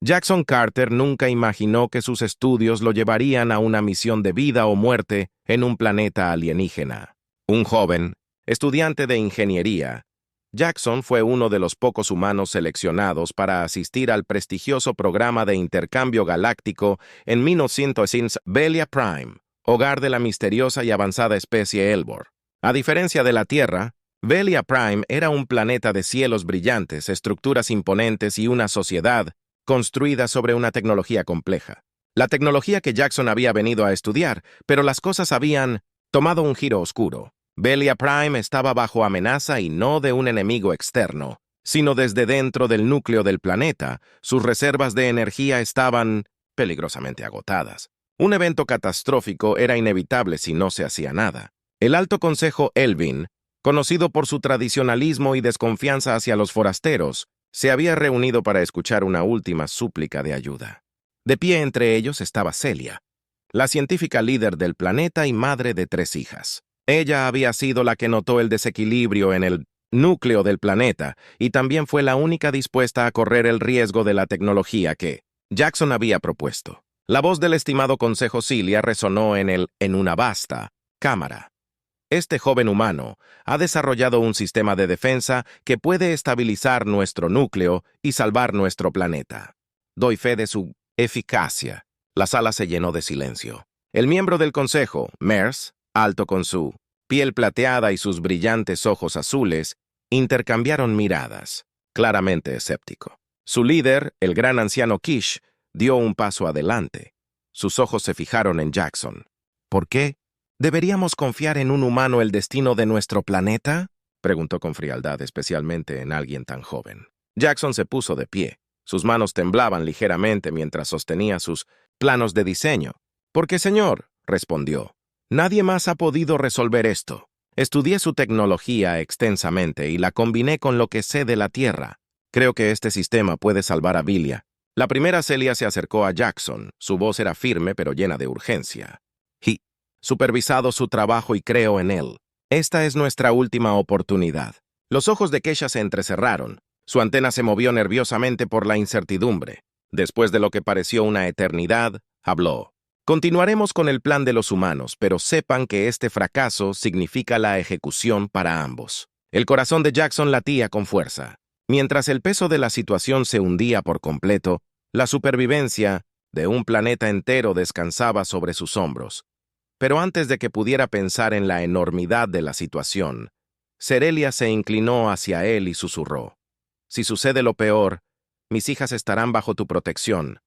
Jackson Carter nunca imaginó que sus estudios lo llevarían a una misión de vida o muerte en un planeta alienígena. Un joven, estudiante de ingeniería, Jackson fue uno de los pocos humanos seleccionados para asistir al prestigioso programa de intercambio galáctico en 1906 Velia Prime, hogar de la misteriosa y avanzada especie Elbor. A diferencia de la Tierra, Velia Prime era un planeta de cielos brillantes, estructuras imponentes y una sociedad construida sobre una tecnología compleja. La tecnología que Jackson había venido a estudiar, pero las cosas habían tomado un giro oscuro. Velia Prime estaba bajo amenaza y no de un enemigo externo, sino desde dentro del núcleo del planeta. Sus reservas de energía estaban peligrosamente agotadas. Un evento catastrófico era inevitable si no se hacía nada. El Alto Consejo Elvin, conocido por su tradicionalismo y desconfianza hacia los forasteros, se había reunido para escuchar una última súplica de ayuda. De pie entre ellos estaba Celia, la científica líder del planeta y madre de 3 hijas. Ella había sido la que notó el desequilibrio en el núcleo del planeta y también fue la única dispuesta a correr el riesgo de la tecnología que Jackson había propuesto. La voz del estimado Consejo Cilia resonó en una vasta cámara. Este joven humano ha desarrollado un sistema de defensa que puede estabilizar nuestro núcleo y salvar nuestro planeta. Doy fe de su eficacia. La sala se llenó de silencio. El miembro del consejo, Mers, alto con su piel plateada y sus brillantes ojos azules, intercambiaron miradas, claramente escéptico. Su líder, el gran anciano Kish, dio un paso adelante. Sus ojos se fijaron en Jackson. ¿Por qué? ¿Deberíamos confiar en un humano el destino de nuestro planeta?, preguntó con frialdad, especialmente en alguien tan joven. Jackson se puso de pie. Sus manos temblaban ligeramente mientras sostenía sus planos de diseño. «Porque, señor», respondió, «nadie más ha podido resolver esto. Estudié su tecnología extensamente y la combiné con lo que sé de la Tierra. Creo que este sistema puede salvar a Velia». La primera Celia se acercó a Jackson. Su voz era firme pero llena de urgencia. «He supervisado su trabajo y creo en él. Esta es nuestra última oportunidad». Los ojos de Kesha se entrecerraron. Su antena se movió nerviosamente por la incertidumbre. Después de lo que pareció una eternidad, habló. «Continuaremos con el plan de los humanos, pero sepan que este fracaso significa la ejecución para ambos». El corazón de Jackson latía con fuerza. Mientras el peso de la situación se hundía por completo, la supervivencia de un planeta entero descansaba sobre sus hombros. Pero antes de que pudiera pensar en la enormidad de la situación, Cerelia se inclinó hacia él y susurró. «Si sucede lo peor, mis hijas estarán bajo tu protección.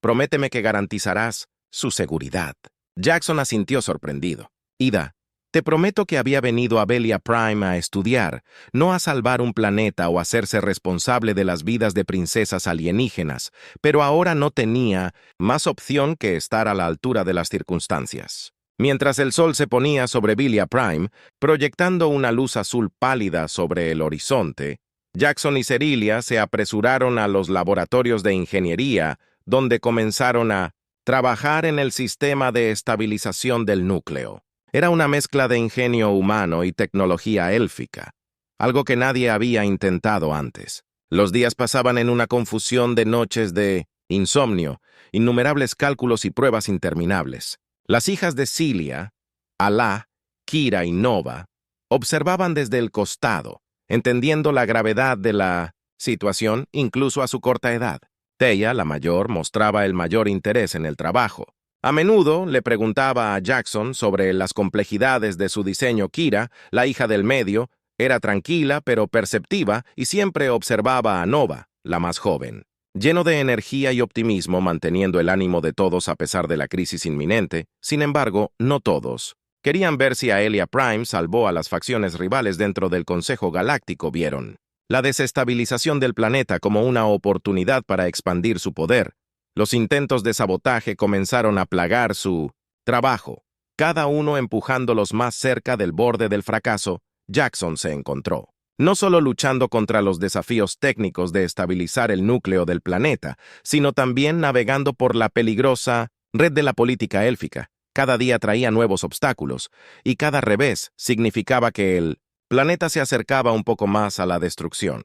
Prométeme que garantizarás su seguridad». Jackson asintió sorprendido. «Ida, te prometo que había venido a Velia Prime a estudiar, no a salvar un planeta o hacerse responsable de las vidas de princesas alienígenas, pero ahora no tenía más opción que estar a la altura de las circunstancias». Mientras el sol se ponía sobre Velia Prime, proyectando una luz azul pálida sobre el horizonte, Jackson y Cerelia se apresuraron a los laboratorios de ingeniería, donde comenzaron a trabajar en el sistema de estabilización del núcleo. Era una mezcla de ingenio humano y tecnología élfica, algo que nadie había intentado antes. Los días pasaban en una confusión de noches de insomnio, innumerables cálculos y pruebas interminables. Las hijas de Cilia, Alá, Kira y Nova, observaban desde el costado, entendiendo la gravedad de la situación incluso a su corta edad. Teia, la mayor, mostraba el mayor interés en el trabajo. A menudo le preguntaba a Jackson sobre las complejidades de su diseño. Kira, la hija del medio, era tranquila pero perceptiva y siempre observaba a Nova, la más joven. Lleno de energía y optimismo, manteniendo el ánimo de todos a pesar de la crisis inminente, sin embargo, no todos querían ver si Aelia Prime salvó a las facciones rivales dentro del Consejo Galáctico. Vieron la desestabilización del planeta como una oportunidad para expandir su poder. Los intentos de sabotaje comenzaron a plagar su trabajo. Cada uno empujándolos más cerca del borde del fracaso, Jackson se encontró. No solo luchando contra los desafíos técnicos de estabilizar el núcleo del planeta, sino también navegando por la peligrosa red de la política élfica. Cada día traía nuevos obstáculos, y cada revés significaba que el planeta se acercaba un poco más a la destrucción.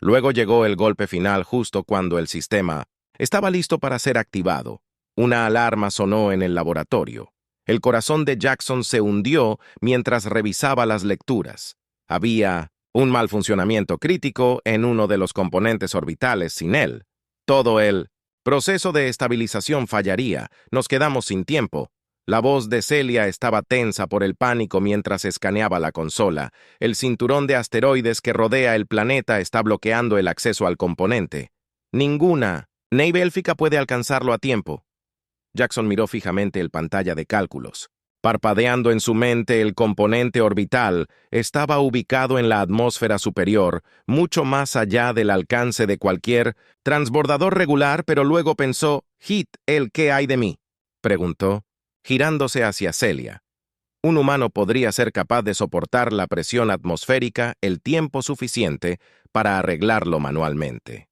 Luego llegó el golpe final justo cuando el sistema estaba listo para ser activado. Una alarma sonó en el laboratorio. El corazón de Jackson se hundió mientras revisaba las lecturas. Había un mal funcionamiento crítico en uno de los componentes orbitales sin él. Todo el proceso de estabilización fallaría. Nos quedamos sin tiempo. La voz de Celia estaba tensa por el pánico mientras escaneaba la consola. El cinturón de asteroides que rodea el planeta está bloqueando el acceso al componente. Ninguna nave élfica puede alcanzarlo a tiempo. Jackson miró fijamente el pantalla de cálculos. Parpadeando en su mente, el componente orbital estaba ubicado en la atmósfera superior, mucho más allá del alcance de cualquier transbordador regular, pero luego pensó, «Hit, ¿el qué hay de mí?», preguntó, girándose hacia Celia. Un humano podría ser capaz de soportar la presión atmosférica el tiempo suficiente para arreglarlo manualmente.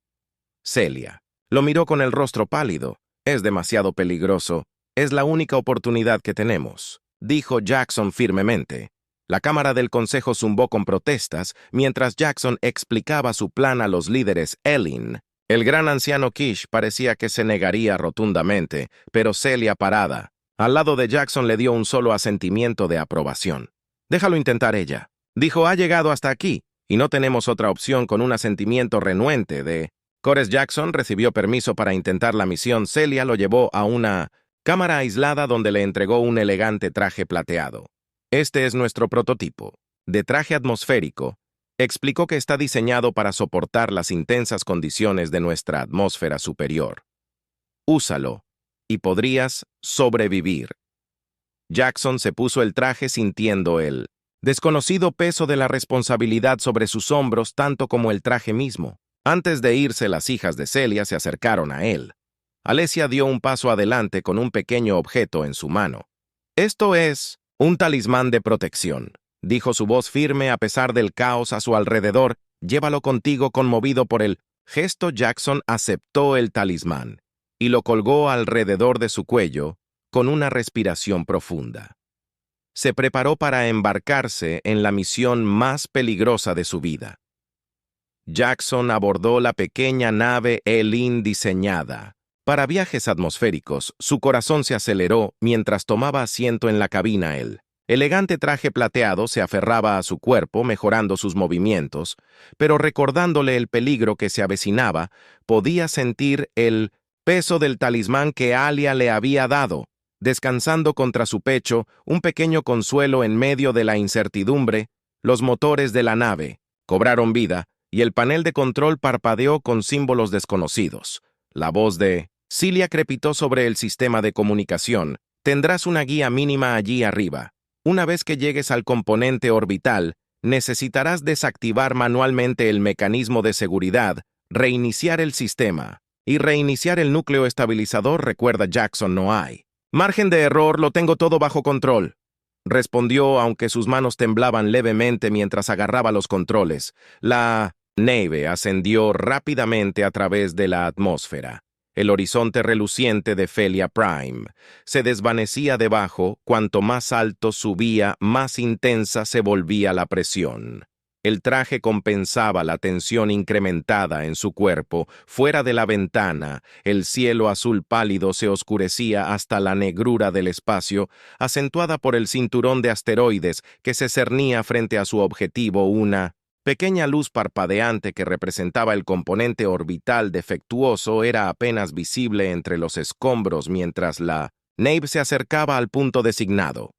Celia lo miró con el rostro pálido. «Es demasiado peligroso. Es la única oportunidad que tenemos», dijo Jackson firmemente. La Cámara del Consejo zumbó con protestas mientras Jackson explicaba su plan a los líderes Elin. El gran anciano Kish parecía que se negaría rotundamente, pero Celia, parada al lado de Jackson, le dio un solo asentimiento de aprobación. «Déjalo intentar», ella dijo. «Ha llegado hasta aquí, y no tenemos otra opción». Con un asentimiento renuente de Cores, Jackson recibió permiso para intentar la misión. Celia lo llevó a una cámara aislada donde le entregó un elegante traje plateado. «Este es nuestro prototipo de traje atmosférico», explicó, «que está diseñado para soportar las intensas condiciones de nuestra atmósfera superior. Úsalo y podrías sobrevivir». Jackson se puso el traje sintiendo el desconocido peso de la responsabilidad sobre sus hombros, tanto como el traje mismo. Antes de irse, las hijas de Celia se acercaron a él. Alesia dio un paso adelante con un pequeño objeto en su mano. «Esto es un talismán de protección», dijo, su voz firme a pesar del caos a su alrededor. «Llévalo contigo». Conmovido por el gesto, Jackson aceptó el talismán y lo colgó alrededor de su cuello con una respiración profunda. Se preparó para embarcarse en la misión más peligrosa de su vida. Jackson abordó la pequeña nave Elin diseñada para viajes atmosféricos. Su corazón se aceleró mientras tomaba asiento en la cabina. El elegante traje plateado se aferraba a su cuerpo, mejorando sus movimientos, pero recordándole el peligro que se avecinaba, podía sentir el peso del talismán que Alia le había dado, descansando contra su pecho, un pequeño consuelo en medio de la incertidumbre. Los motores de la nave cobraron vida y el panel de control parpadeó con símbolos desconocidos. La voz de Celia crepitó sobre el sistema de comunicación. «Tendrás una guía mínima allí arriba. Una vez que llegues al componente orbital, necesitarás desactivar manualmente el mecanismo de seguridad, reiniciar el sistema y reiniciar el núcleo estabilizador». «Recuerda, Jackson, no hay margen de error. Lo tengo todo bajo control», respondió, aunque sus manos temblaban levemente mientras agarraba los controles. La nave ascendió rápidamente a través de la atmósfera. El horizonte reluciente de Felia Prime se desvanecía debajo. Cuanto más alto subía, más intensa se volvía la presión. El traje compensaba la tensión incrementada en su cuerpo. Fuera de la ventana, el cielo azul pálido se oscurecía hasta la negrura del espacio, acentuada por el cinturón de asteroides que se cernía frente a su objetivo. Una pequeña luz parpadeante que representaba el componente orbital defectuoso era apenas visible entre los escombros mientras la nave se acercaba al punto designado.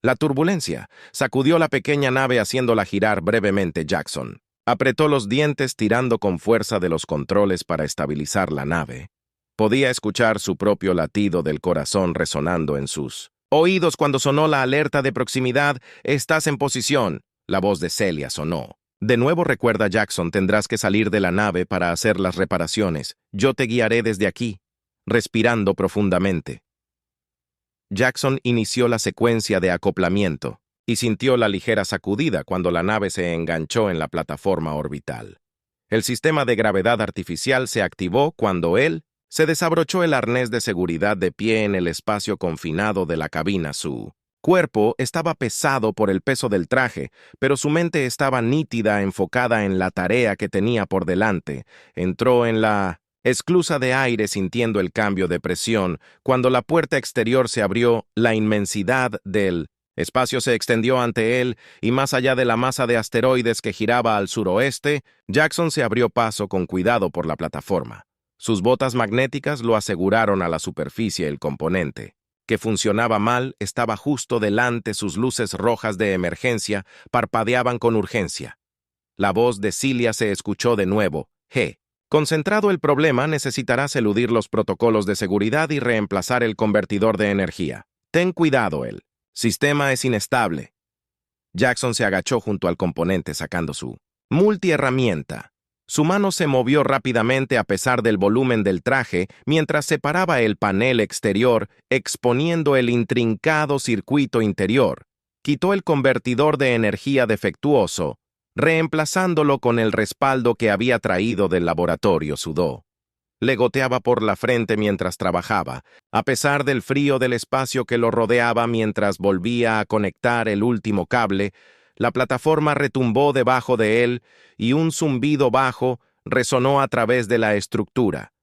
La turbulencia sacudió la pequeña nave haciéndola girar brevemente. Jackson apretó los dientes tirando con fuerza de los controles para estabilizar la nave. Podía escuchar su propio latido del corazón resonando en sus oídos cuando sonó la alerta de proximidad. «Estás en posición». La voz de Celia sonó. «De nuevo, recuerda, Jackson, tendrás que salir de la nave para hacer las reparaciones. Yo te guiaré desde aquí». Respirando profundamente, Jackson inició la secuencia de acoplamiento y sintió la ligera sacudida cuando la nave se enganchó en la plataforma orbital. El sistema de gravedad artificial se activó cuando él se desabrochó el arnés de seguridad de pie en el espacio confinado de la cabina. Su cuerpo estaba pesado por el peso del traje, pero su mente estaba nítida, enfocada en la tarea que tenía por delante. Entró en la esclusa de aire sintiendo el cambio de presión. Cuando la puerta exterior se abrió, la inmensidad del espacio se extendió ante él y más allá de la masa de asteroides que giraba al suroeste, Jackson se abrió paso con cuidado por la plataforma. Sus botas magnéticas lo aseguraron a la superficie el componente, que funcionaba mal, estaba justo delante, sus luces rojas de emergencia parpadeaban con urgencia. La voz de Celia se escuchó de nuevo. Concentrado el problema, necesitarás eludir los protocolos de seguridad y reemplazar el convertidor de energía. Ten cuidado, el sistema es inestable. Jackson se agachó junto al componente sacando su multiherramienta. Su mano se movió rápidamente a pesar del volumen del traje mientras separaba el panel exterior, exponiendo el intrincado circuito interior. Quitó el convertidor de energía defectuoso, reemplazándolo con el respaldo que había traído del laboratorio. Sudó. Le goteaba por la frente mientras trabajaba, a pesar del frío del espacio que lo rodeaba mientras volvía a conectar el último cable. La plataforma retumbó debajo de él y un zumbido bajo resonó a través de la estructura.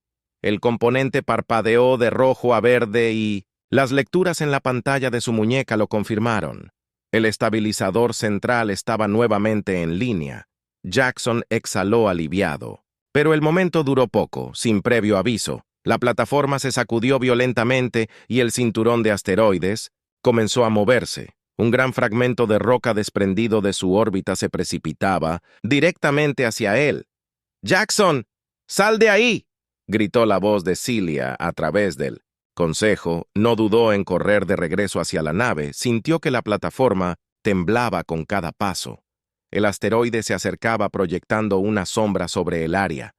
El componente parpadeó de rojo a verde y las lecturas en la pantalla de su muñeca lo confirmaron. El estabilizador central estaba nuevamente en línea. Jackson exhaló aliviado. Pero el momento duró poco, sin previo aviso. La plataforma se sacudió violentamente y el cinturón de asteroides comenzó a moverse. Un gran fragmento de roca desprendido de su órbita se precipitaba directamente hacia él. «¡Jackson! ¡Sal de ahí!», gritó la voz de Celia a través del consejo. No dudó en correr de regreso hacia la nave, sintió que la plataforma temblaba con cada paso. El asteroide se acercaba proyectando una sombra sobre el área.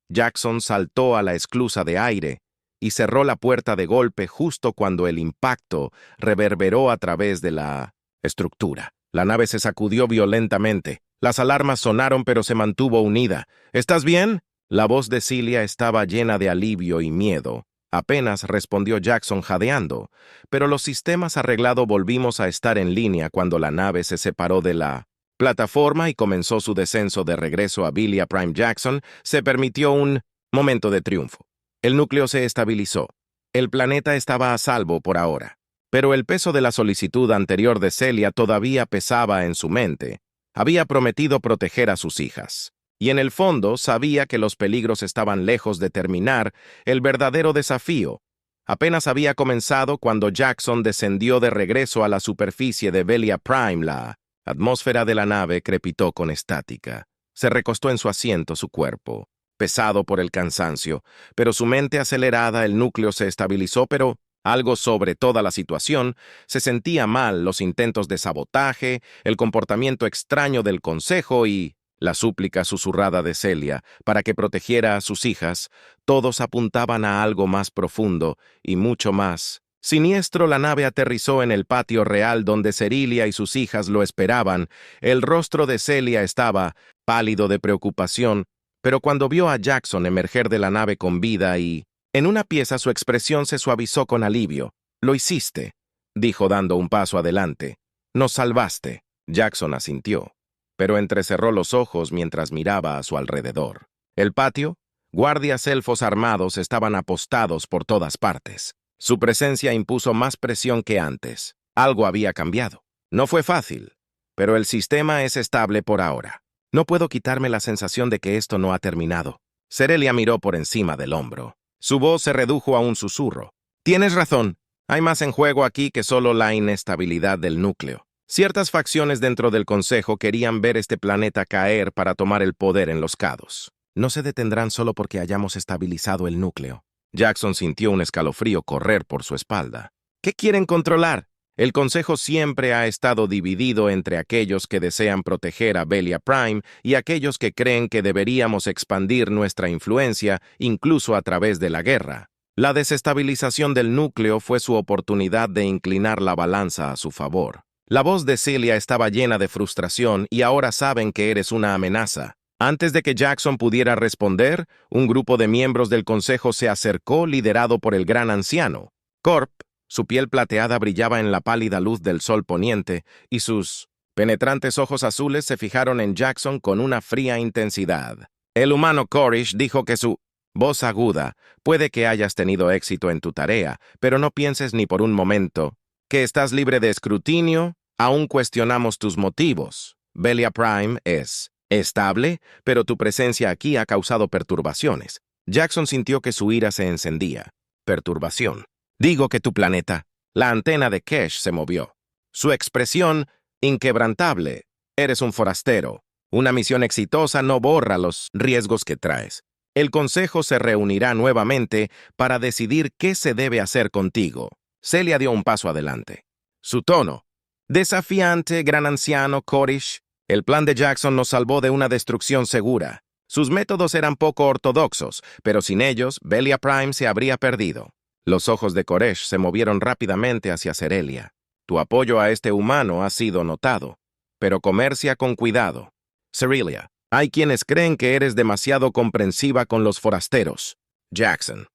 Jackson saltó a la esclusa de aire y cerró la puerta de golpe justo cuando el impacto reverberó a través de la estructura. La nave se sacudió violentamente. Las alarmas sonaron pero se mantuvo unida. «¿Estás bien?». La voz de Celia estaba llena de alivio y miedo. Apenas respondió Jackson jadeando, pero los sistemas arreglados volvimos a estar en línea cuando la nave se separó de la plataforma y comenzó su descenso de regreso a Velia Prime. Jackson se permitió un momento de triunfo. El núcleo se estabilizó. El planeta estaba a salvo por ahora, pero el peso de la solicitud anterior de Celia todavía pesaba en su mente. Había prometido proteger a sus hijas. Y en el fondo sabía que los peligros estaban lejos de terminar. El verdadero desafío apenas había comenzado cuando Jackson descendió de regreso a la superficie de Velia Prime. La atmósfera de la nave crepitó con estática. Se recostó en su asiento, su cuerpo pesado por el cansancio, pero su mente acelerada. El núcleo se estabilizó, pero algo sobre toda la situación se sentía mal: los intentos de sabotaje, el comportamiento extraño del consejo y la súplica susurrada de Celia para que protegiera a sus hijas. Todos apuntaban a algo más profundo y mucho más siniestro. La nave aterrizó en el patio real donde Celia y sus hijas lo esperaban. El rostro de Celia estaba pálido de preocupación, pero cuando vio a Jackson emerger de la nave con vida y en una pieza, su expresión se suavizó con alivio. «Lo hiciste», dijo dando un paso adelante. «Nos salvaste». Jackson asintió, pero entrecerró los ojos mientras miraba a su alrededor. El patio, guardias elfos armados estaban apostados por todas partes. Su presencia impuso más presión que antes. Algo había cambiado. No fue fácil, pero el sistema es estable por ahora. No puedo quitarme la sensación de que esto no ha terminado. Celia miró por encima del hombro. Su voz se redujo a un susurro. «Tienes razón. Hay más en juego aquí que solo la inestabilidad del núcleo. Ciertas facciones dentro del Consejo querían ver este planeta caer para tomar el poder en los Cados. No se detendrán solo porque hayamos estabilizado el núcleo». Jackson sintió un escalofrío correr por su espalda. «¿Qué quieren controlar? El Consejo siempre ha estado dividido entre aquellos que desean proteger a Velia Prime y aquellos que creen que deberíamos expandir nuestra influencia incluso a través de la guerra. La desestabilización del núcleo fue su oportunidad de inclinar la balanza a su favor». La voz de Celia estaba llena de frustración. «Y ahora saben que eres una amenaza». Antes de que Jackson pudiera responder, un grupo de miembros del Consejo se acercó, liderado por el gran anciano. Corp, su piel plateada brillaba en la pálida luz del sol poniente, y sus penetrantes ojos azules se fijaron en Jackson con una fría intensidad. El humano Corish dijo que su Voz aguda, puede que hayas tenido éxito en tu tarea, pero no pienses ni por un momento que estás libre de escrutinio, aún cuestionamos tus motivos. Velia Prime es estable, pero tu presencia aquí ha causado perturbaciones. Jackson sintió que su ira se encendía. Perturbación. Digo que tu planeta. La antena de Kesh se movió. Su expresión, inquebrantable. Eres un forastero. Una misión exitosa no borra los riesgos que traes. El consejo se reunirá nuevamente para decidir qué se debe hacer contigo. Celia dio un paso adelante. Su tono. Desafiante, gran anciano Corish. El plan de Jackson nos salvó de una destrucción segura. Sus métodos eran poco ortodoxos, pero sin ellos, Velia Prime se habría perdido. Los ojos de Koresh se movieron rápidamente hacia Cerelia. Tu apoyo a este humano ha sido notado, pero comercia con cuidado. Cerelia, hay quienes creen que eres demasiado comprensiva con los forasteros. Jackson.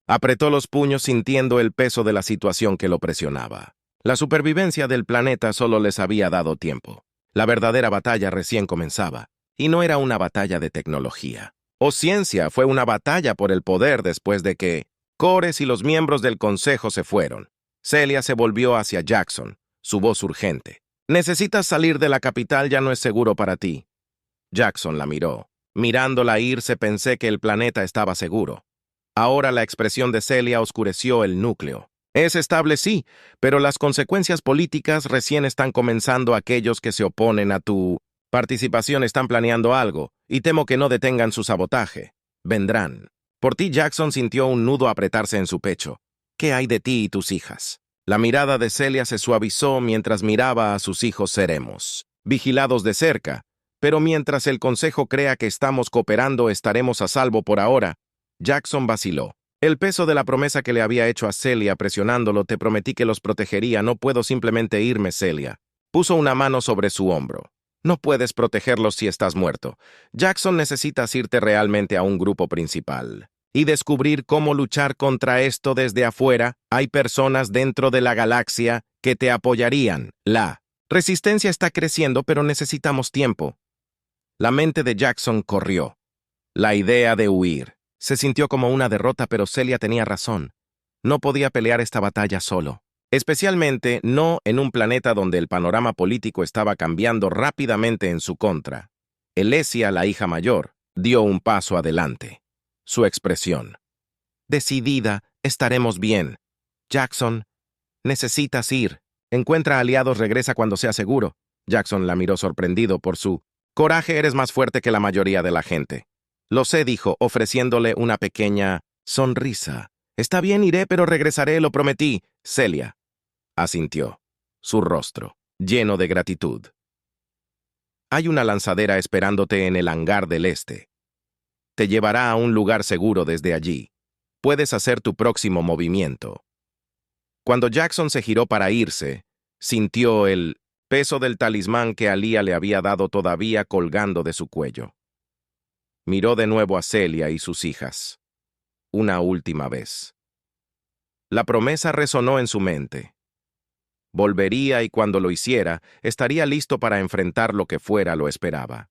Apretó los puños sintiendo el peso de la situación que lo presionaba. La supervivencia del planeta solo les había dado tiempo. La verdadera batalla recién comenzaba, y no era una batalla de tecnología. O ciencia, fue una batalla por el poder después de que Cores y los miembros del consejo se fueron. Celia se volvió hacia Jackson, su voz urgente. Necesitas salir de la capital, ya no es seguro para ti. Jackson la miró. Mirándola irse pensé que el planeta estaba seguro. Ahora la expresión de Celia oscureció el núcleo. Es estable, sí, pero las consecuencias políticas recién están comenzando. Aquellos que se oponen a tu participación están planeando algo, y temo que no detengan su sabotaje. Vendrán. Por ti, Jackson sintió un nudo apretarse en su pecho. ¿Qué hay de ti y tus hijas? La mirada de Celia se suavizó mientras miraba a sus hijos. Seremos vigilados de cerca, pero mientras el consejo crea que estamos cooperando, estaremos a salvo por ahora. Jackson vaciló. El peso de la promesa que le había hecho a Celia presionándolo. Te prometí que los protegería, no puedo simplemente irme. Celia puso una mano sobre su hombro. No puedes protegerlos si estás muerto. Jackson, necesitas irte realmente a un grupo principal y descubrir cómo luchar contra esto desde afuera. Hay personas dentro de la galaxia que te apoyarían. La resistencia está creciendo, pero necesitamos tiempo. La mente de Jackson corrió. La idea de huir. Se sintió como una derrota, pero Celia tenía razón. No podía pelear esta batalla solo. Especialmente no en un planeta donde el panorama político estaba cambiando rápidamente en su contra. Elesia, la hija mayor, dio un paso adelante. Su expresión. Decidida, estaremos bien. Jackson, necesitas ir. Encuentra aliados, regresa cuando sea seguro. Jackson la miró sorprendido por su coraje. Eres más fuerte que la mayoría de la gente. Lo sé, dijo, ofreciéndole una pequeña sonrisa. Está bien, iré, pero regresaré, lo prometí. Celia asintió, su rostro lleno de gratitud. Hay una lanzadera esperándote en el hangar del este. Te llevará a un lugar seguro desde allí. Puedes hacer tu próximo movimiento. Cuando Jackson se giró para irse, sintió el peso del talismán que Alia le había dado todavía colgando de su cuello. Miró de nuevo a Celia y sus hijas. Una última vez. La promesa resonó en su mente. Volvería y cuando lo hiciera, estaría listo para enfrentar lo que fuera lo esperaba.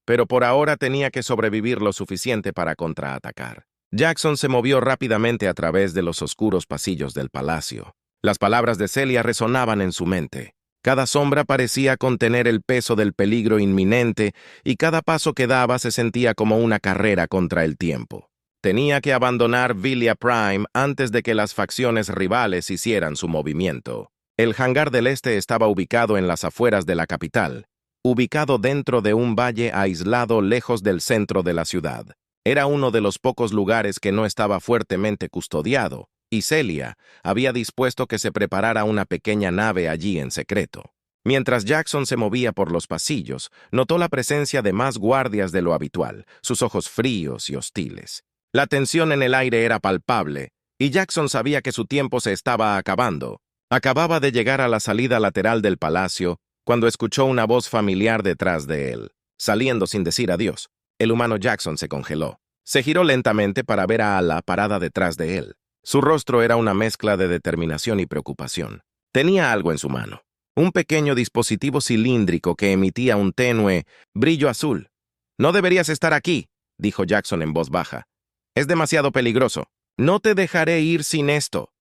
Pero por ahora tenía que sobrevivir lo suficiente para contraatacar. Jackson se movió rápidamente a través de los oscuros pasillos del palacio. Las palabras de Celia resonaban en su mente. Cada sombra parecía contener el peso del peligro inminente y cada paso que daba se sentía como una carrera contra el tiempo. Tenía que abandonar Velia Prime antes de que las facciones rivales hicieran su movimiento. El hangar del este estaba ubicado en las afueras de la capital, ubicado dentro de un valle aislado lejos del centro de la ciudad. Era uno de los pocos lugares que no estaba fuertemente custodiado, y Celia había dispuesto que se preparara una pequeña nave allí en secreto. Mientras Jackson se movía por los pasillos, notó la presencia de más guardias de lo habitual, sus ojos fríos y hostiles. La tensión en el aire era palpable, y Jackson sabía que su tiempo se estaba acabando. Acababa de llegar a la salida lateral del palacio cuando escuchó una voz familiar detrás de él. Saliendo sin decir adiós, el humano Jackson se congeló. Se giró lentamente para ver a Ala parada detrás de él. Su rostro era una mezcla de determinación y preocupación. Tenía algo en su mano, un pequeño dispositivo cilíndrico que emitía un tenue brillo azul. «No deberías estar aquí», dijo Jackson en voz baja. Es demasiado peligroso. No te dejaré ir sin esto,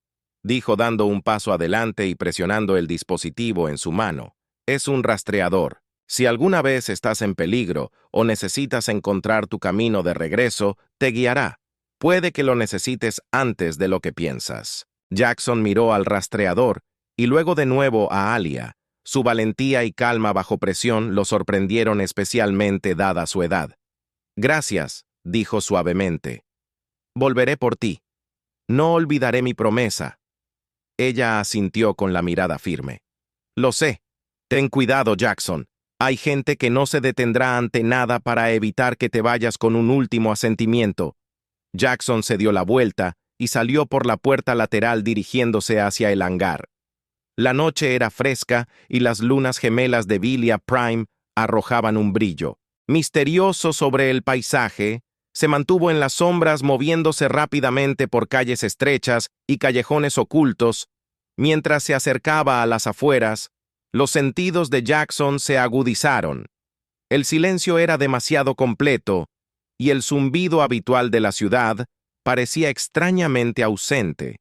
dijo dando un paso adelante y presionando el dispositivo en su mano. Es un rastreador. Si alguna vez estás en peligro o necesitas encontrar tu camino de regreso, te guiará. Puede que lo necesites antes de lo que piensas. Jackson miró al rastreador y luego de nuevo a Alia. Su valentía y calma bajo presión lo sorprendieron especialmente dada su edad. Gracias, dijo suavemente. Volveré por ti. No olvidaré mi promesa. Ella asintió con la mirada firme. Lo sé. Ten cuidado, Jackson. Hay gente que no se detendrá ante nada para evitar que te vayas con un último asentimiento. Jackson se dio la vuelta y salió por la puerta lateral dirigiéndose hacia el hangar. La noche era fresca y las lunas gemelas de Vilia Prime arrojaban un brillo misterioso sobre el paisaje. Se mantuvo en las sombras moviéndose rápidamente por calles estrechas y callejones ocultos. Mientras se acercaba a las afueras, los sentidos de Jackson se agudizaron. El silencio era demasiado completo y el zumbido habitual de la ciudad parecía extrañamente ausente.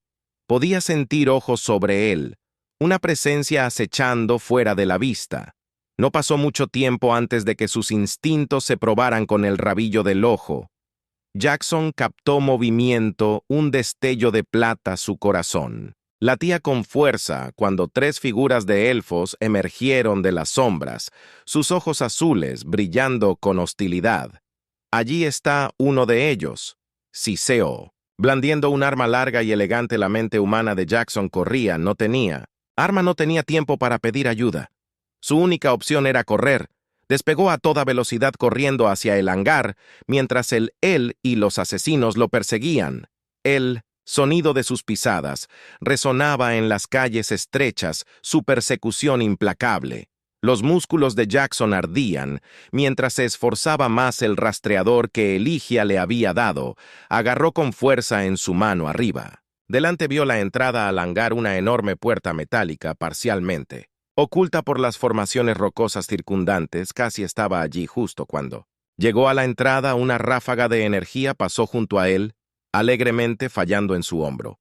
Podía sentir ojos sobre él, una presencia acechando fuera de la vista. No pasó mucho tiempo antes de que sus instintos se probaran con el rabillo del ojo. Jackson captó movimiento, un destello de plata su corazón. Latía con fuerza cuando tres figuras de elfos emergieron de las sombras, sus ojos azules brillando con hostilidad. Allí está uno de ellos, Siseo. Blandiendo un arma larga y elegante, la mente humana de Jackson corría, no tenía tiempo para pedir ayuda. Su única opción era correr. Despegó a toda velocidad corriendo hacia el hangar, mientras él y los asesinos lo perseguían. El sonido de sus pisadas resonaba en las calles estrechas, su persecución implacable. Los músculos de Jackson ardían, mientras se esforzaba más el rastreador que Elijah le había dado. Agarró con fuerza en su mano arriba. Delante vio la entrada al hangar, una enorme puerta metálica parcialmente oculta por las formaciones rocosas circundantes. Casi estaba allí justo cuando llegó a la entrada. Una ráfaga de energía pasó junto a él, alegremente fallando en su hombro.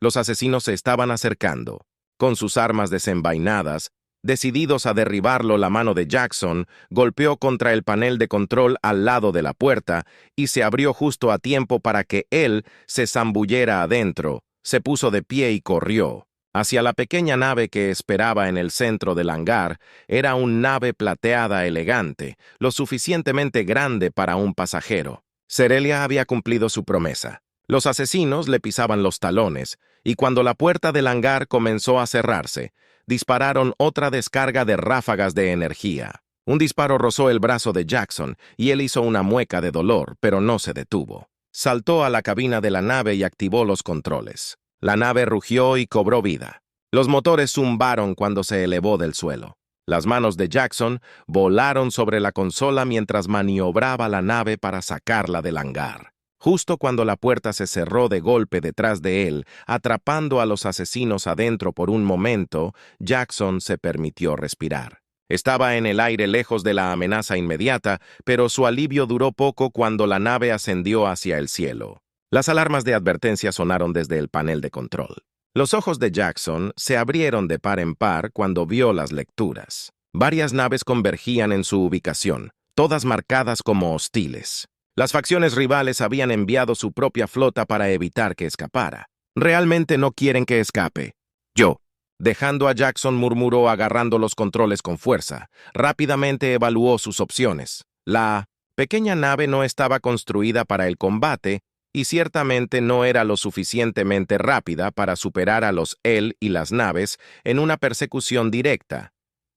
Los asesinos se estaban acercando. Con sus armas desenvainadas, decididos a derribarlo, la mano de Jackson golpeó contra el panel de control al lado de la puerta y se abrió justo a tiempo para que él se zambullera adentro. Se puso de pie y corrió hacia la pequeña nave que esperaba en el centro del hangar. Era una nave plateada elegante, lo suficientemente grande para un pasajero. Serelia había cumplido su promesa. Los asesinos le pisaban los talones, y cuando la puerta del hangar comenzó a cerrarse, dispararon otra descarga de ráfagas de energía. Un disparo rozó el brazo de Jackson, y él hizo una mueca de dolor, pero no se detuvo. Saltó a la cabina de la nave y activó los controles. La nave rugió y cobró vida. Los motores zumbaron cuando se elevó del suelo. Las manos de Jackson volaron sobre la consola mientras maniobraba la nave para sacarla del hangar. Justo cuando la puerta se cerró de golpe detrás de él, atrapando a los asesinos adentro por un momento, Jackson se permitió respirar. Estaba en el aire lejos de la amenaza inmediata, pero su alivio duró poco cuando la nave ascendió hacia el cielo. Las alarmas de advertencia sonaron desde el panel de control. Los ojos de Jackson se abrieron de par en par cuando vio las lecturas. Varias naves convergían en su ubicación, todas marcadas como hostiles. Las facciones rivales habían enviado su propia flota para evitar que escapara. Realmente no quieren que escape. Yo. Dejando a Jackson, murmuró agarrando los controles con fuerza. Rápidamente evaluó sus opciones. La pequeña nave no estaba construida para el combate y ciertamente no era lo suficientemente rápida para superar a los él y las naves en una persecución directa.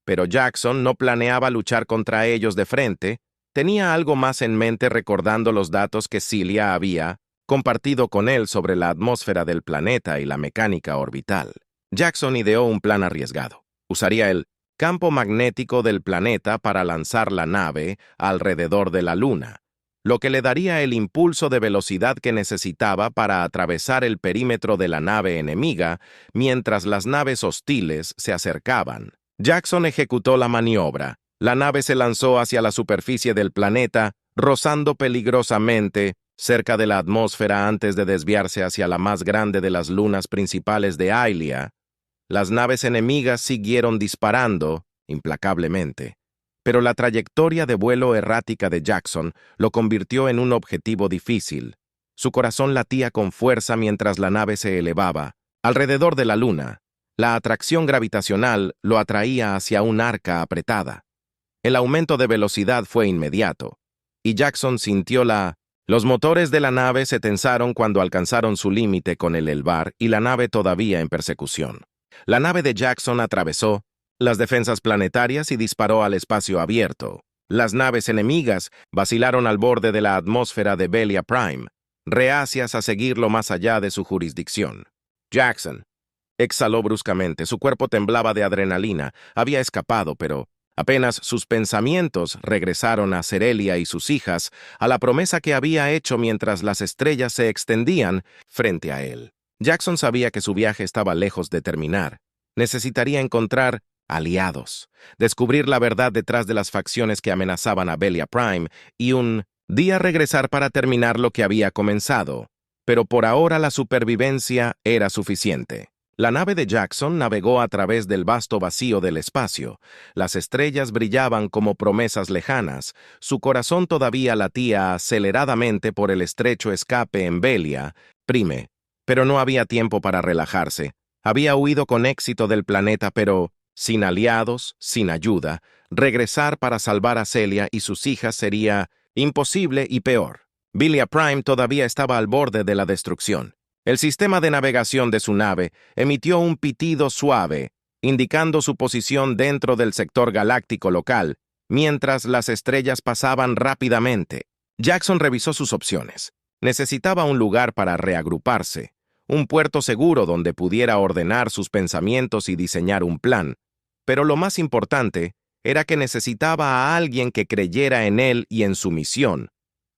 Pero Jackson no planeaba luchar contra ellos de frente. Tenía algo más en mente, recordando los datos que Celia había compartido con él sobre la atmósfera del planeta y la mecánica orbital. Jackson ideó un plan arriesgado. Usaría el campo magnético del planeta para lanzar la nave alrededor de la Luna, lo que le daría el impulso de velocidad que necesitaba para atravesar el perímetro de la nave enemiga mientras las naves hostiles se acercaban. Jackson ejecutó la maniobra. La nave se lanzó hacia la superficie del planeta, rozando peligrosamente cerca de la atmósfera antes de desviarse hacia la más grande de las lunas principales de Ailia. Las naves enemigas siguieron disparando implacablemente, pero la trayectoria de vuelo errática de Jackson lo convirtió en un objetivo difícil. Su corazón latía con fuerza mientras la nave se elevaba. Alrededor de la luna, la atracción gravitacional lo atraía hacia un arca apretada. El aumento de velocidad fue inmediato, y Jackson sintió Los motores de la nave se tensaron cuando alcanzaron su límite con el Elbar y la nave todavía en persecución. La nave de Jackson atravesó las defensas planetarias y disparó al espacio abierto. Las naves enemigas vacilaron al borde de la atmósfera de Velia Prime, reacias a seguirlo más allá de su jurisdicción. Jackson exhaló bruscamente, su cuerpo temblaba de adrenalina, había escapado, pero apenas sus pensamientos regresaron a Cerelia y sus hijas, a la promesa que había hecho mientras las estrellas se extendían frente a él. Jackson sabía que su viaje estaba lejos de terminar. Necesitaría encontrar aliados, descubrir la verdad detrás de las facciones que amenazaban a Velia Prime y un día regresar para terminar lo que había comenzado. Pero por ahora la supervivencia era suficiente. La nave de Jackson navegó a través del vasto vacío del espacio. Las estrellas brillaban como promesas lejanas. Su corazón todavía latía aceleradamente por el estrecho escape en Velia Prime. Pero no había tiempo para relajarse. Había huido con éxito del planeta, pero sin aliados, sin ayuda, regresar para salvar a Celia y sus hijas sería imposible y peor. Velia Prime todavía estaba al borde de la destrucción. El sistema de navegación de su nave emitió un pitido suave, indicando su posición dentro del sector galáctico local, mientras las estrellas pasaban rápidamente. Jackson revisó sus opciones. Necesitaba un lugar para reagruparse, un puerto seguro donde pudiera ordenar sus pensamientos y diseñar un plan. Pero lo más importante era que necesitaba a alguien que creyera en él y en su misión,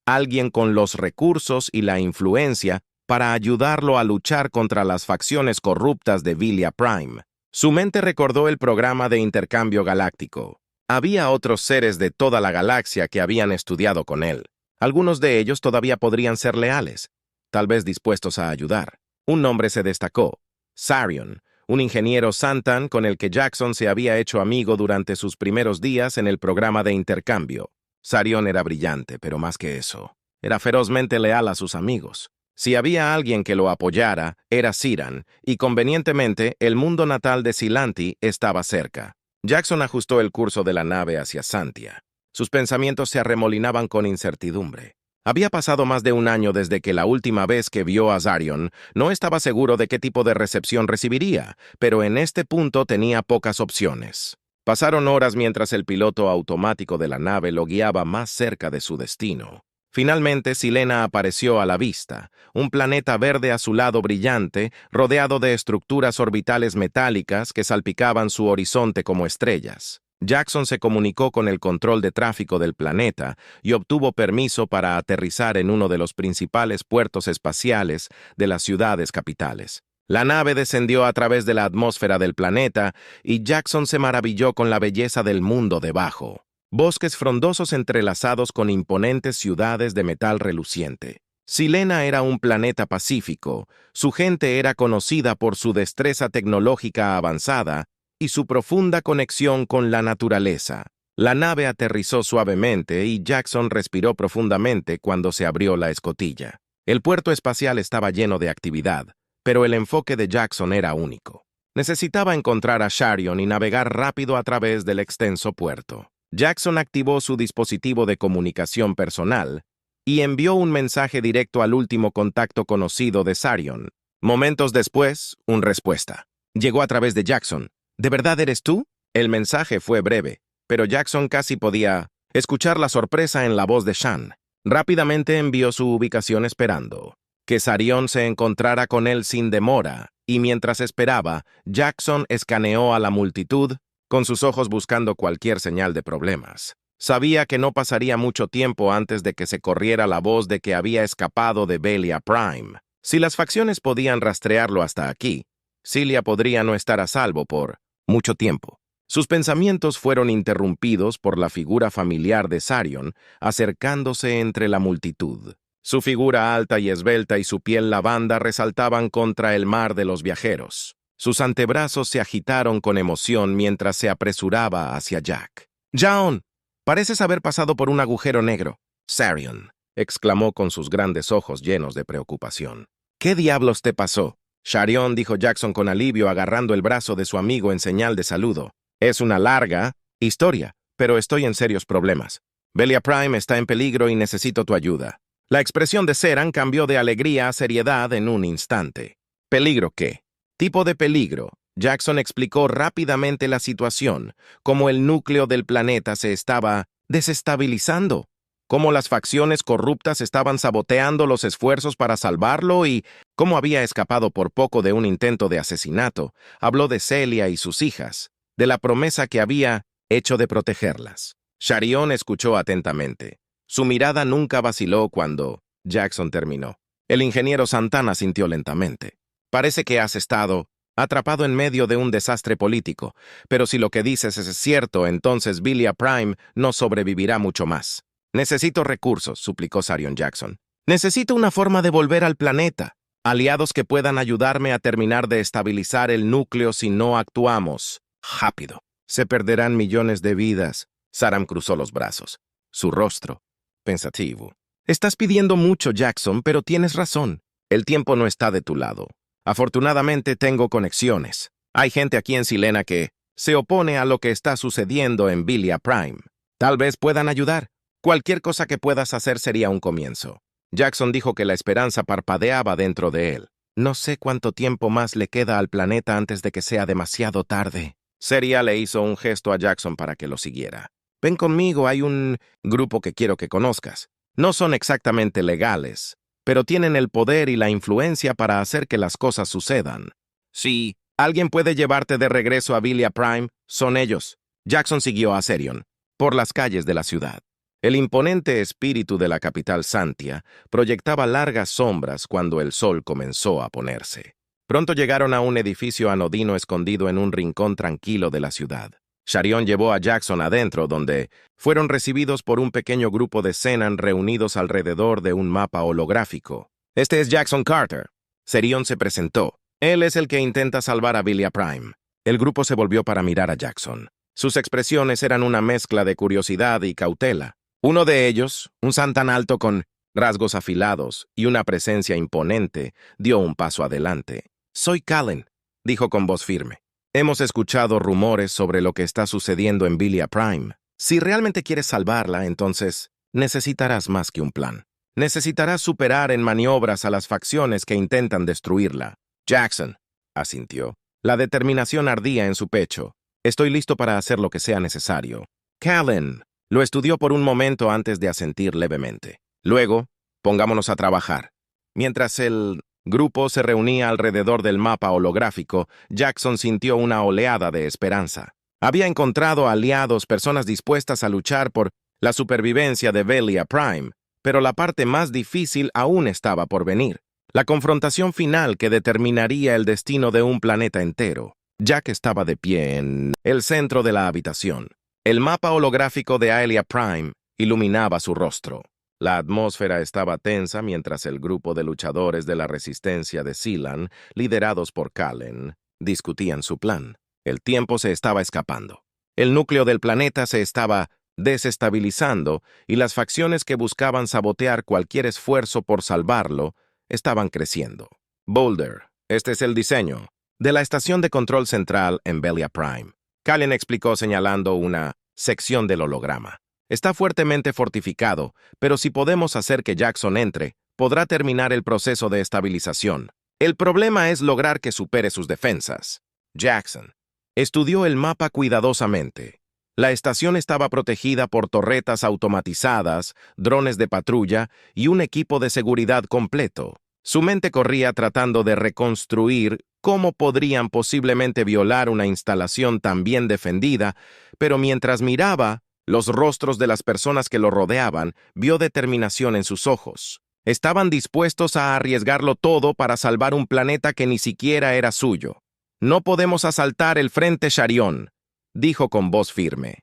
alguien con los recursos y la influencia para ayudarlo a luchar contra las facciones corruptas de Velia Prime. Su mente recordó el programa de intercambio galáctico. Había otros seres de toda la galaxia que habían estudiado con él. Algunos de ellos todavía podrían ser leales, tal vez dispuestos a ayudar. Un nombre se destacó: Sarion, un ingeniero Santan con el que Jackson se había hecho amigo durante sus primeros días en el programa de intercambio. Sarion era brillante, pero más que eso, era ferozmente leal a sus amigos. Si había alguien que lo apoyara, era Siran, y convenientemente el mundo natal de Silanti estaba cerca. Jackson ajustó el curso de la nave hacia Santia. Sus pensamientos se arremolinaban con incertidumbre. Había pasado más de un año desde que la última vez que vio a Sarion. No estaba seguro de qué tipo de recepción recibiría, pero en este punto tenía pocas opciones. Pasaron horas mientras el piloto automático de la nave lo guiaba más cerca de su destino. Finalmente, Silena apareció a la vista, un planeta verde azulado brillante, rodeado de estructuras orbitales metálicas que salpicaban su horizonte como estrellas. Jackson se comunicó con el control de tráfico del planeta y obtuvo permiso para aterrizar en uno de los principales puertos espaciales de las ciudades capitales. La nave descendió a través de la atmósfera del planeta y Jackson se maravilló con la belleza del mundo debajo. Bosques frondosos entrelazados con imponentes ciudades de metal reluciente. Silena era un planeta pacífico, su gente era conocida por su destreza tecnológica avanzada y su profunda conexión con la naturaleza. La nave aterrizó suavemente y Jackson respiró profundamente cuando se abrió la escotilla. El puerto espacial estaba lleno de actividad, pero el enfoque de Jackson era único. Necesitaba encontrar a Sarion y navegar rápido a través del extenso puerto. Jackson activó su dispositivo de comunicación personal y envió un mensaje directo al último contacto conocido de Sarion. Momentos después, una respuesta. Llegó a través de Jackson. ¿De verdad eres tú? El mensaje fue breve, pero Jackson casi podía escuchar la sorpresa en la voz de Shan. Rápidamente envió su ubicación esperando que Sarion se encontrara con él sin demora, y mientras esperaba, Jackson escaneó a la multitud, con sus ojos buscando cualquier señal de problemas. Sabía que no pasaría mucho tiempo antes de que se corriera la voz de que había escapado de Velia Prime. Si las facciones podían rastrearlo hasta aquí, Celia podría no estar a salvo por mucho tiempo. Sus pensamientos fueron interrumpidos por la figura familiar de Sarion acercándose entre la multitud. Su figura alta y esbelta y su piel lavanda resaltaban contra el mar de los viajeros. Sus antebrazos se agitaron con emoción mientras se apresuraba hacia Jack. «Jaon, pareces haber pasado por un agujero negro». «Sarion», exclamó con sus grandes ojos llenos de preocupación. «¿Qué diablos te pasó?» «Sharion», dijo Jackson con alivio, agarrando el brazo de su amigo en señal de saludo. «Es una larga historia, pero estoy en serios problemas. Velia Prime está en peligro y necesito tu ayuda». La expresión de Seran cambió de alegría a seriedad en un instante. ¿Peligro qué? Tipo de peligro. Jackson explicó rápidamente la situación, cómo el núcleo del planeta se estaba desestabilizando, cómo las facciones corruptas estaban saboteando los esfuerzos para salvarlo y cómo había escapado por poco de un intento de asesinato. Habló de Celia y sus hijas, de la promesa que había hecho de protegerlas. Sharion escuchó atentamente. Su mirada nunca vaciló cuando Jackson terminó. El ingeniero Santana sintió lentamente. «Parece que has estado atrapado en medio de un desastre político, pero si lo que dices es cierto, entonces Velia Prime no sobrevivirá mucho más». «Necesito recursos», suplicó Sarion Jackson. «Necesito una forma de volver al planeta. Aliados que puedan ayudarme a terminar de estabilizar el núcleo si no actuamos. Rápido. Se perderán millones de vidas». Saram cruzó los brazos. Su rostro pensativo. «Estás pidiendo mucho, Jackson, pero tienes razón. El tiempo no está de tu lado. Afortunadamente tengo conexiones. Hay gente aquí en Silena que se opone a lo que está sucediendo en Velia Prime. Tal vez puedan ayudar. Cualquier cosa que puedas hacer sería un comienzo». Jackson dijo que la esperanza parpadeaba dentro de él. «No sé cuánto tiempo más le queda al planeta antes de que sea demasiado tarde». Seria le hizo un gesto a Jackson para que lo siguiera. «Ven conmigo, hay un grupo que quiero que conozcas. No son exactamente legales, pero tienen el poder y la influencia para hacer que las cosas sucedan. Si alguien puede llevarte de regreso a Velia Prime, son ellos». Jackson siguió a Sarion por las calles de la ciudad. El imponente espíritu de la capital Santia proyectaba largas sombras cuando el sol comenzó a ponerse. Pronto llegaron a un edificio anodino escondido en un rincón tranquilo de la ciudad. Sharion llevó a Jackson adentro, donde fueron recibidos por un pequeño grupo de Zenan reunidos alrededor de un mapa holográfico. «Este es Jackson Carter». Sarion se presentó. «Él es el que intenta salvar a Velia Prime». El grupo se volvió para mirar a Jackson. Sus expresiones eran una mezcla de curiosidad y cautela. Uno de ellos, un Santan alto con rasgos afilados y una presencia imponente, dio un paso adelante. «Soy Callen», dijo con voz firme. «Hemos escuchado rumores sobre lo que está sucediendo en Velia Prime. Si realmente quieres salvarla, entonces necesitarás más que un plan. Necesitarás superar en maniobras a las facciones que intentan destruirla». «Jackson», asintió. La determinación ardía en su pecho. «Estoy listo para hacer lo que sea necesario». Callen lo estudió por un momento antes de asentir levemente. «Luego, pongámonos a trabajar». Mientras el grupo se reunía alrededor del mapa holográfico, Jackson sintió una oleada de esperanza. Había encontrado aliados, personas dispuestas a luchar por la supervivencia de Velia Prime, pero la parte más difícil aún estaba por venir. La confrontación final que determinaría el destino de un planeta entero. Jack estaba de pie en el centro de la habitación. El mapa holográfico de Aelia Prime iluminaba su rostro. La atmósfera estaba tensa mientras el grupo de luchadores de la resistencia de Sealand, liderados por Callen, discutían su plan. El tiempo se estaba escapando. El núcleo del planeta se estaba desestabilizando y las facciones que buscaban sabotear cualquier esfuerzo por salvarlo estaban creciendo. «Boulder, este es el diseño de la estación de control central en Velia Prime», Callen explicó señalando una sección del holograma. «Está fuertemente fortificado, pero si podemos hacer que Jackson entre, podrá terminar el proceso de estabilización. El problema es lograr que supere sus defensas». Jackson estudió el mapa cuidadosamente. La estación estaba protegida por torretas automatizadas, drones de patrulla y un equipo de seguridad completo. Su mente corría tratando de reconstruir cómo podrían posiblemente violar una instalación tan bien defendida, pero mientras miraba los rostros de las personas que lo rodeaban, vio determinación en sus ojos. Estaban dispuestos a arriesgarlo todo para salvar un planeta que ni siquiera era suyo. «No podemos asaltar el frente Sharion», dijo con voz firme.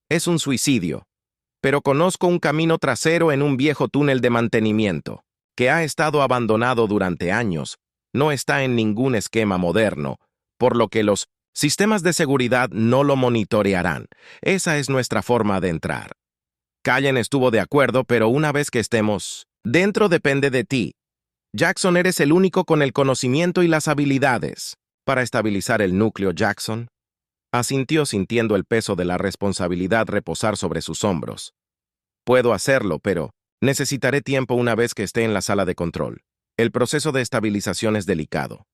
«Es un suicidio, pero conozco un camino trasero en un viejo túnel de mantenimiento». que ha estado abandonado durante años, no está en ningún esquema moderno, por lo que los sistemas de seguridad no lo monitorearán. Esa es nuestra forma de entrar. Callen estuvo de acuerdo, pero una vez que estemos dentro depende de ti. Jackson, eres el único con el conocimiento y las habilidades para estabilizar el núcleo. Jackson asintió sintiendo el peso de la responsabilidad reposar sobre sus hombros. Puedo hacerlo, pero necesitaré tiempo una vez que esté en la sala de control. El proceso de estabilización es delicado.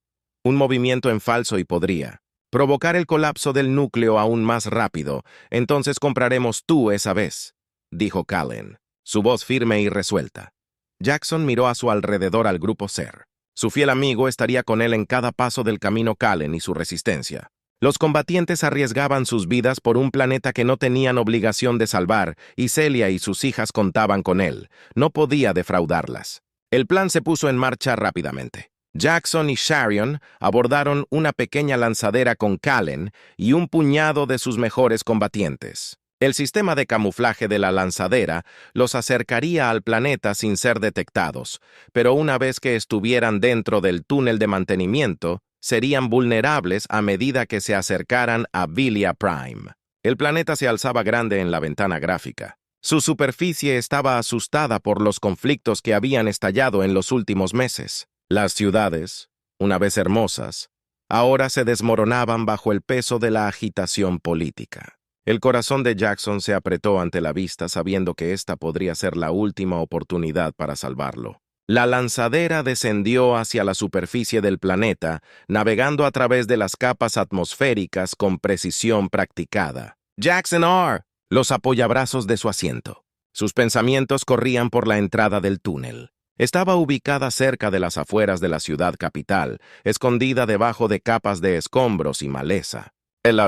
Un movimiento en falso y podría provocar el colapso del núcleo aún más rápido. Entonces compraremos tú esa vez, dijo Callen, su voz firme y resuelta. Jackson miró a su alrededor al grupo SER. Su fiel amigo estaría con él en cada paso del camino. Callen y su resistencia. Los combatientes arriesgaban sus vidas por un planeta que no tenían obligación de salvar, y Celia y sus hijas contaban con él. No podía defraudarlas. El plan se puso en marcha rápidamente. Jackson y Sharion abordaron una pequeña lanzadera con Callen y un puñado de sus mejores combatientes. El sistema de camuflaje de la lanzadera los acercaría al planeta sin ser detectados, pero una vez que estuvieran dentro del túnel de mantenimiento, serían vulnerables a medida que se acercaran a Velia Prime. El planeta se alzaba grande en la ventana gráfica. Su superficie estaba asustada por los conflictos que habían estallado en los últimos meses. Las ciudades, una vez hermosas, ahora se desmoronaban bajo el peso de la agitación política. El corazón de Jackson se apretó ante la vista, sabiendo que esta podría ser la última oportunidad para salvarlo. La lanzadera descendió hacia la superficie del planeta, navegando a través de las capas atmosféricas con precisión practicada. Jackson R. los apoyabrazos de su asiento. Sus pensamientos corrían por la entrada del túnel. Estaba ubicada cerca de las afueras de la ciudad capital, escondida debajo de capas de escombros y maleza. El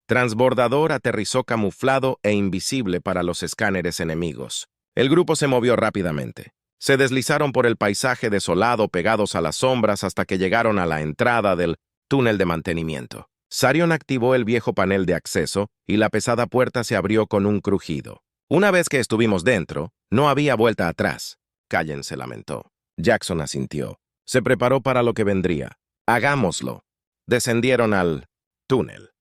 transbordador aterrizó camuflado e invisible para los escáneres enemigos. El grupo se movió rápidamente. Se deslizaron por el paisaje desolado pegados a las sombras hasta que llegaron a la entrada del túnel de mantenimiento. Sharion activó el viejo panel de acceso y la pesada puerta se abrió con un crujido. Una vez que estuvimos dentro, no había vuelta atrás. Callen se lamentó. Jackson asintió. Se preparó para lo que vendría. Hagámoslo. Descendieron al túnel.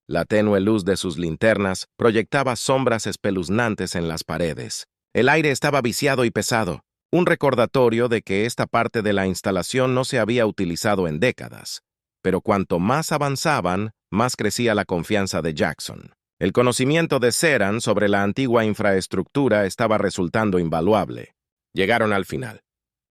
La tenue luz de sus linternas proyectaba sombras espeluznantes en las paredes. El aire estaba viciado y pesado, un recordatorio de que esta parte de la instalación no se había utilizado en décadas. Pero cuanto más avanzaban, más crecía la confianza de Jackson. El conocimiento de Seran sobre la antigua infraestructura estaba resultando invaluable. Llegaron al final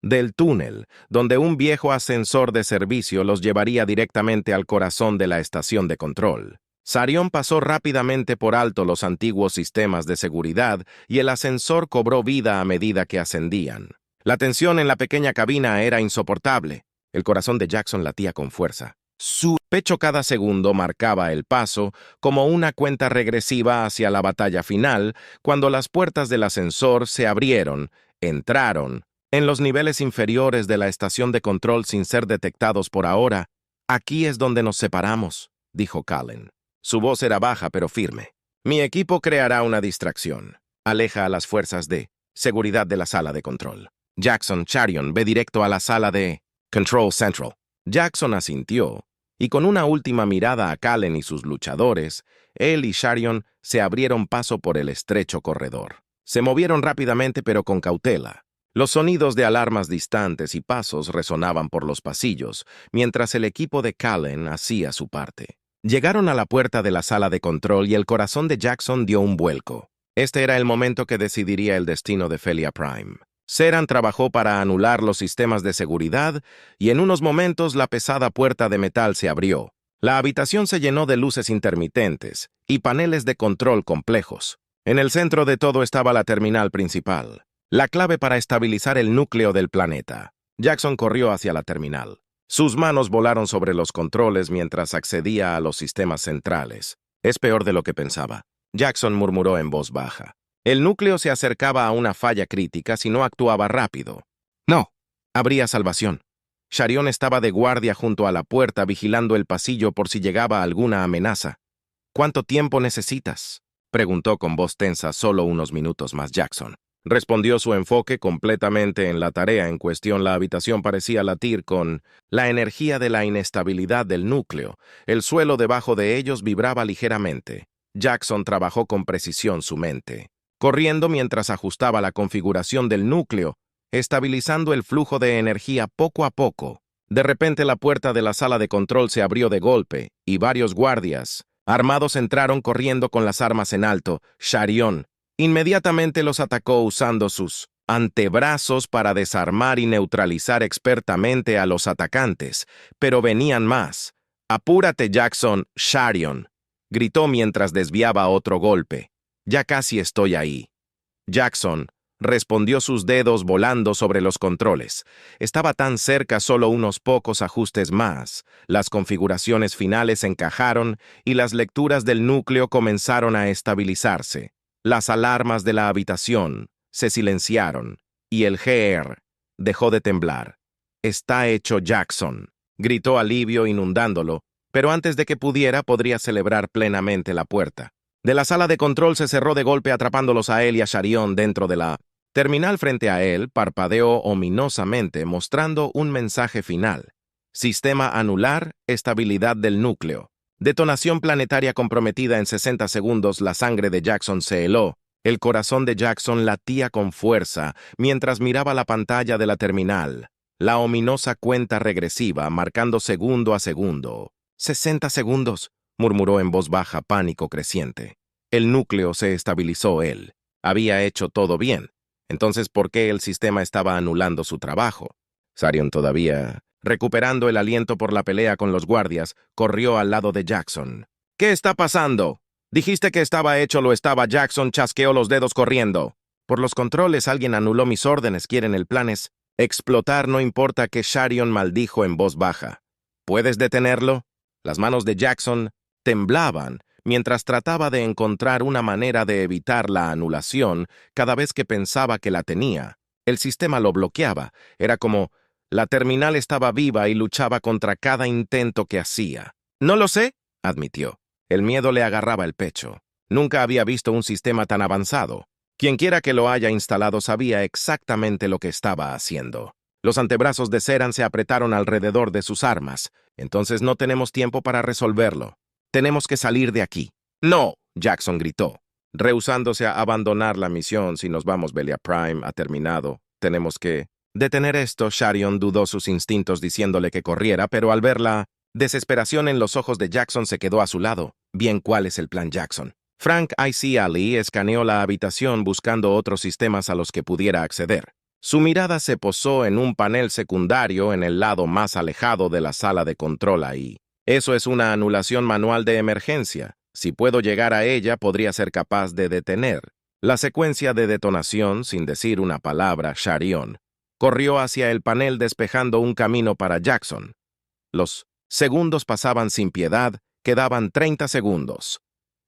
del túnel, donde un viejo ascensor de servicio los llevaría directamente al corazón de la estación de control. Sharion pasó rápidamente por alto los antiguos sistemas de seguridad y el ascensor cobró vida a medida que ascendían. La tensión en la pequeña cabina era insoportable. El corazón de Jackson latía con fuerza. Su pecho cada segundo marcaba el paso, como una cuenta regresiva hacia la batalla final, cuando las puertas del ascensor se abrieron. Entraron en los niveles inferiores de la estación de control sin ser detectados por ahora. Aquí es donde nos separamos, dijo Callen. Su voz era baja pero firme. Mi equipo creará una distracción. Aleja a las fuerzas de seguridad de la sala de control. Jackson, Sharion, ve directo a la sala de Control Central. Jackson asintió, y con una última mirada a Callen y sus luchadores, él y Sharion se abrieron paso por el estrecho corredor. Se movieron rápidamente pero con cautela. Los sonidos de alarmas distantes y pasos resonaban por los pasillos, mientras el equipo de Callen hacía su parte. Llegaron a la puerta de la sala de control y el corazón de Jackson dio un vuelco. Este era el momento que decidiría el destino de Velia Prime. Seran trabajó para anular los sistemas de seguridad y en unos momentos la pesada puerta de metal se abrió. La habitación se llenó de luces intermitentes y paneles de control complejos. En el centro de todo estaba la terminal principal, la clave para estabilizar el núcleo del planeta. Jackson corrió hacia la terminal. Sus manos volaron sobre los controles mientras accedía a los sistemas centrales. Es peor de lo que pensaba. Jackson murmuró en voz baja. El núcleo se acercaba a una falla crítica si no actuaba rápido. No, habría salvación. Sharion estaba de guardia junto a la puerta vigilando el pasillo por si llegaba alguna amenaza. ¿Cuánto tiempo necesitas?, preguntó con voz tensa. Solo unos minutos más, Jackson. respondió su enfoque completamente en la tarea en cuestión. La habitación parecía latir con la energía de la inestabilidad del núcleo. El suelo debajo de ellos vibraba ligeramente. Jackson trabajó con precisión su mente, corriendo mientras ajustaba la configuración del núcleo, estabilizando el flujo de energía poco a poco. De repente la puerta de la sala de control se abrió de golpe, y varios guardias armados entraron corriendo con las armas en alto. Charion inmediatamente los atacó usando sus antebrazos para desarmar y neutralizar expertamente a los atacantes, pero venían más. «Apúrate, Jackson, Charion», gritó mientras desviaba otro golpe. «Ya casi estoy ahí». Jackson respondió, sus dedos volando sobre los controles. Estaba tan cerca, solo unos pocos ajustes más. Las configuraciones finales encajaron y las lecturas del núcleo comenzaron a estabilizarse. Las alarmas de la habitación se silenciaron y el GR dejó de temblar. «Está hecho, Jackson», gritó alivio inundándolo, pero antes de que pudiera, podría celebrar plenamente la puerta de la sala de control se cerró de golpe, atrapándolos a él y a Charion dentro de la terminal. Frente a él parpadeó ominosamente, mostrando un mensaje final. Sistema anular, estabilidad del núcleo. Detonación planetaria comprometida en 60 segundos. La sangre de Jackson se heló. El corazón de Jackson latía con fuerza mientras miraba la pantalla de la terminal. La ominosa cuenta regresiva, marcando segundo a segundo. 60 segundos, murmuró en voz baja, pánico creciente. El núcleo se estabilizó. Él había hecho todo bien. Entonces, ¿por qué el sistema estaba anulando su trabajo? Charion, todavía recuperando el aliento por la pelea con los guardias, corrió al lado de Jackson. «¿Qué está pasando? Dijiste que estaba hecho». «Lo estaba». Jackson chasqueó los dedos corriendo. «Por los controles, alguien anuló mis órdenes. Quieren el plan es explotar, no importa que». Charion maldijo en voz baja. «¿Puedes detenerlo?» Las manos de Jackson temblaban mientras trataba de encontrar una manera de evitar la anulación. Cada vez que pensaba que la tenía, el sistema lo bloqueaba. Era como la terminal estaba viva y luchaba contra cada intento que hacía. «No lo sé», admitió. El miedo le agarraba el pecho. Nunca había visto un sistema tan avanzado. Quienquiera que lo haya instalado sabía exactamente lo que estaba haciendo. Los antebrazos de Seran se apretaron alrededor de sus armas. «Entonces no tenemos tiempo para resolverlo. Tenemos que salir de aquí». «No», Jackson gritó, rehusándose a abandonar la misión. «Si nos vamos, Velia Prime ha terminado. Tenemos que detener esto». Charion dudó sus instintos diciéndole que corriera, pero al ver la desesperación en los ojos de Jackson se quedó a su lado. «Bien, ¿cuál es el plan, Jackson?» Frank I.C. Ali escaneó la habitación buscando otros sistemas a los que pudiera acceder. Su mirada se posó en un panel secundario en el lado más alejado de la sala de control. Ahí. «Eso es una anulación manual de emergencia. Si puedo llegar a ella, podría ser capaz de detener la secuencia de detonación». Sin decir una palabra, Charion corrió hacia el panel despejando un camino para Jackson. Los segundos pasaban sin piedad, quedaban 30 segundos.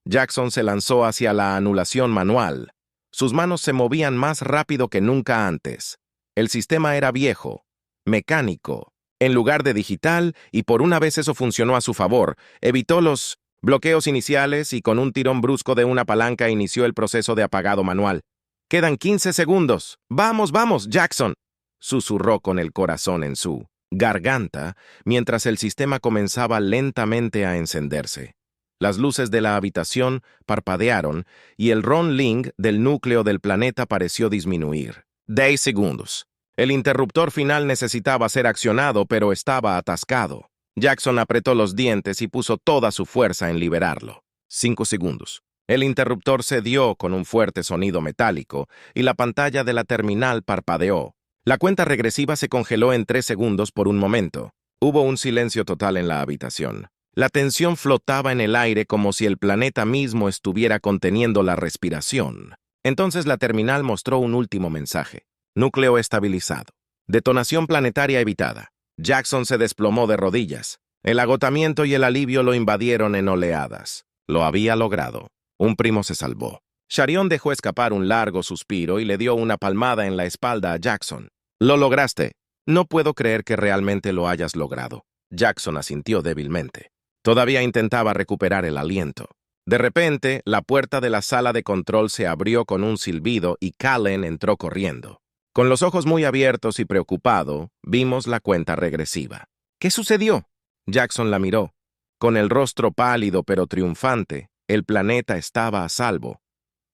Jackson se lanzó hacia la anulación manual. Sus manos se movían más rápido que nunca antes. El sistema era viejo, mecánico, en lugar de digital, y por una vez eso funcionó a su favor. Evitó los bloqueos iniciales y con un tirón brusco de una palanca inició el proceso de apagado manual. «Quedan 15 segundos. Vamos, vamos, Jackson», susurró con el corazón en su garganta mientras el sistema comenzaba lentamente a encenderse. Las luces de la habitación parpadearon y el Ron-Ling del núcleo del planeta pareció disminuir. 10 segundos. El interruptor final necesitaba ser accionado, pero estaba atascado. Jackson apretó los dientes y puso toda su fuerza en liberarlo. 5 segundos. El interruptor cedió con un fuerte sonido metálico y la pantalla de la terminal parpadeó. La cuenta regresiva se congeló en 3 segundos por un momento. Hubo un silencio total en la habitación. La tensión flotaba en el aire como si el planeta mismo estuviera conteniendo la respiración. Entonces la terminal mostró un último mensaje. Núcleo estabilizado. Detonación planetaria evitada. Jackson se desplomó de rodillas. El agotamiento y el alivio lo invadieron en oleadas. Lo había logrado. Un primo se salvó. Charion dejó escapar un largo suspiro y le dio una palmada en la espalda a Jackson. «Lo lograste. No puedo creer que realmente lo hayas logrado». Jackson asintió débilmente. Todavía intentaba recuperar el aliento. De repente, la puerta de la sala de control se abrió con un silbido y Callen entró corriendo. Con los ojos muy abiertos y preocupado, vimos la cuenta regresiva. ¿Qué sucedió? Jackson la miró. Con el rostro pálido pero triunfante, el planeta estaba a salvo.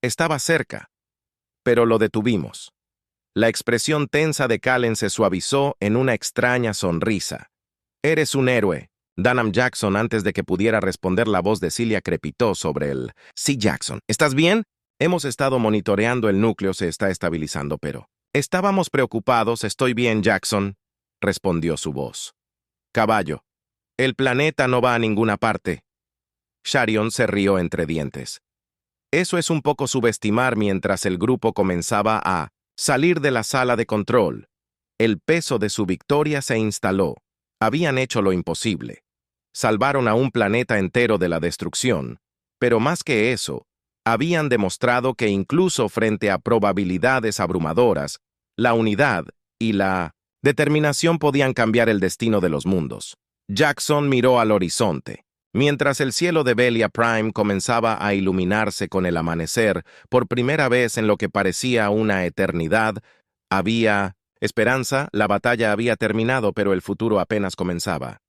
Estaba cerca. Pero lo detuvimos. La expresión tensa de Callen se suavizó en una extraña sonrisa. «Eres un héroe». Dunham Jackson, antes de que pudiera responder, la voz de Celia crepitó sobre él. «Sí, Jackson. ¿Estás bien?» «Hemos estado monitoreando, el núcleo se está estabilizando, pero...» «Estábamos preocupados, estoy bien, Jackson», respondió su voz. «Caballo, el planeta no va a ninguna parte». Sharion se rió entre dientes. Eso es un poco subestimar. Mientras el grupo comenzaba a salir de la sala de control, el peso de su victoria se instaló. Habían hecho lo imposible. Salvaron a un planeta entero de la destrucción, pero más que eso, habían demostrado que incluso frente a probabilidades abrumadoras, la unidad y la determinación podían cambiar el destino de los mundos. Jackson miró al horizonte. Mientras el cielo de Velia Prime comenzaba a iluminarse con el amanecer, por primera vez en lo que parecía una eternidad, había esperanza. La batalla había terminado, pero el futuro apenas comenzaba.